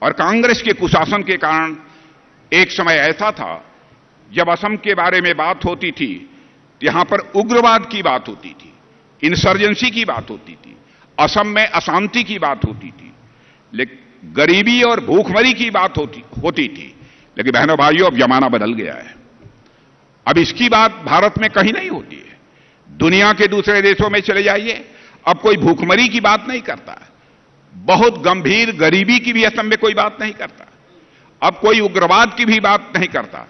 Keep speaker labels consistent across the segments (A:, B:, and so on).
A: और कांग्रेस के कुशासन के कारण एक समय ऐसा था जब असम के बारे में बात होती थी, यहां पर उग्रवाद की बात होती थी, इंसर्जेंसी की बात होती थी, असम में अशांति की बात होती थी, लेकिन गरीबी और भूखमरी की बात होती थी। लेकिन बहनों भाइयों, अब जमाना बदल गया है। अब इसकी बात भारत में कहीं नहीं होती है। दुनिया के दूसरे देशों में चले जाइए, अब कोई भूखमरी की बात नहीं करता, बहुत गंभीर गरीबी की भी असम में कोई बात नहीं करता, अब कोई उग्रवाद की भी बात नहीं करता।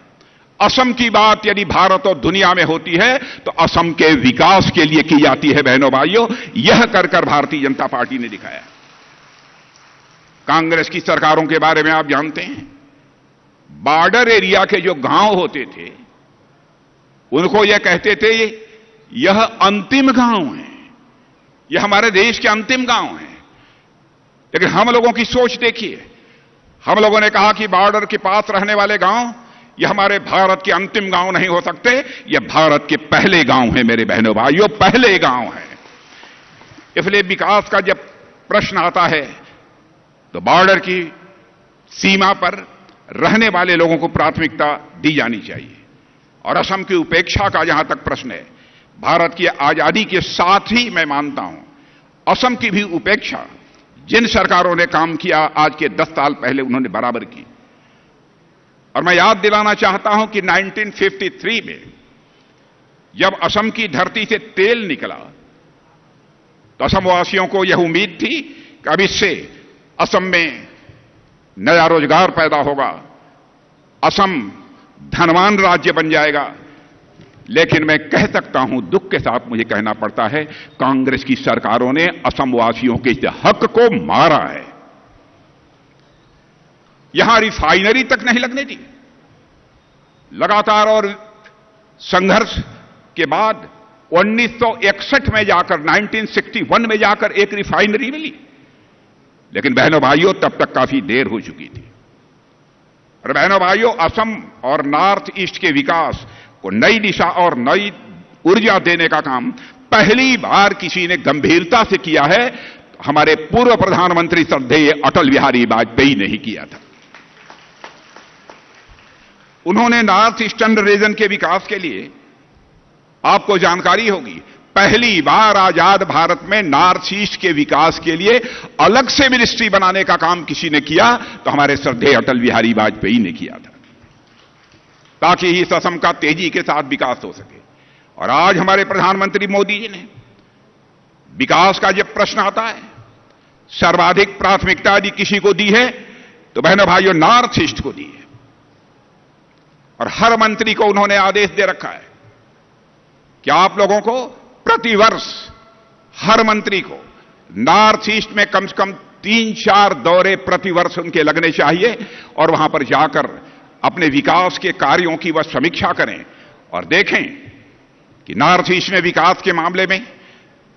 A: असम की बात यदि भारत और दुनिया में होती है तो असम के विकास के लिए की जाती है। बहनों भाइयों, यह कर भारतीय जनता पार्टी ने दिखाया। कांग्रेस की सरकारों के बारे में आप जानते हैं, बॉर्डर एरिया के जो गांव होते थे उनको यह कहते थे यह अंतिम गांव है, यह हमारे देश के अंतिम गांव हैं। लेकिन हम लोगों की सोच देखिए, हम लोगों ने कहा कि बॉर्डर के पास रहने वाले गांव यह हमारे भारत के अंतिम गांव नहीं हो सकते, यह भारत के पहले गांव हैं। मेरे बहनों भाइयों, पहले गांव हैं। इसलिए विकास का जब प्रश्न आता है तो बॉर्डर की सीमा पर रहने वाले लोगों को प्राथमिकता दी जानी चाहिए। और असम की उपेक्षा का जहां तक प्रश्न है, भारत की आजादी के साथ ही मैं मानता हूं असम की भी उपेक्षा जिन सरकारों ने काम किया आज के 10 साल पहले उन्होंने बराबर की। और मैं याद दिलाना चाहता हूं कि 1953 में जब असम की धरती से तेल निकला तो असमवासियों को यह उम्मीद थी कि अब इससे असम में नया रोजगार पैदा होगा, असम धनवान राज्य बन जाएगा। लेकिन मैं कह सकता हूं, दुख के साथ मुझे कहना पड़ता है, कांग्रेस की सरकारों ने असमवासियों के इस हक को मारा है। यहां रिफाइनरी तक नहीं लगने दी। लगातार और संघर्ष के बाद 1961 में जाकर 1961 में जाकर एक रिफाइनरी मिली। लेकिन बहनों भाइयों, तब तक काफी देर हो चुकी थी। और बहनों भाइयों, असम और नॉर्थ ईस्ट के विकास को नई दिशा और नई ऊर्जा देने का काम पहली बार किसी ने गंभीरता से किया है। हमारे पूर्व प्रधानमंत्री श्रद्धेय अटल बिहारी वाजपेयी ने ही किया था। उन्होंने नॉर्थ ईस्टर्न रीजन के विकास के लिए, आपको जानकारी होगी, पहली बार आजाद भारत में नॉर्थ ईस्ट के विकास के लिए अलग से मिनिस्ट्री बनाने का काम किसी ने किया तो हमारे श्रद्धेय अटल बिहारी वाजपेयी ने किया था, ताकि इस असम का तेजी के साथ विकास हो सके। और आज हमारे प्रधानमंत्री मोदी जी ने विकास का जब प्रश्न आता है, सर्वाधिक प्राथमिकता यदि किसी को दी है तो बहनों भाइयों नॉर्थ ईस्ट को दी है। और हर मंत्री को उन्होंने आदेश दे रखा है कि आप लोगों को प्रतिवर्ष हर मंत्री को नॉर्थ ईस्ट में कम से कम 3-4 दौरे प्रतिवर्ष उनके लगने चाहिए और वहां पर जाकर अपने विकास के कार्यों की वह समीक्षा करें और देखें कि नॉर्थ ईस्ट में विकास के मामले में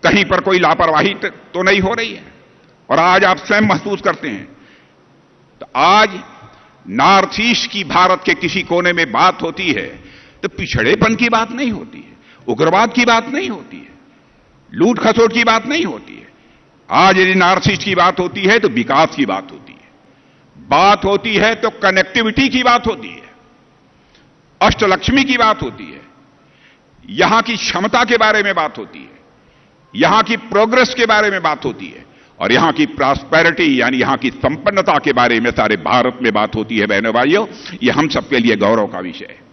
A: कहीं पर कोई लापरवाही तो नहीं हो रही है। और आज आप स्वयं महसूस करते हैं, तो आज नॉर्थ ईस्ट की भारत के किसी कोने में बात होती है तो पिछड़ेपन की बात नहीं होती है, उग्रवाद की बात नहीं होती है, लूट खसोट की बात नहीं होती है। आज यदि नॉर्थ ईस्ट की बात होती है तो विकास की बात होती है, बात होती है तो कनेक्टिविटी की बात होती है, अष्टलक्ष्मी की बात होती है, यहां की क्षमता के बारे में बात होती है, यहां की प्रोग्रेस के बारे में बात होती है और यहां की प्रॉस्पेरिटी यानी यहां की संपन्नता के बारे में सारे भारत में बात होती है। बहनों भाइयों, यह हम सबके लिए गौरव का विषय है।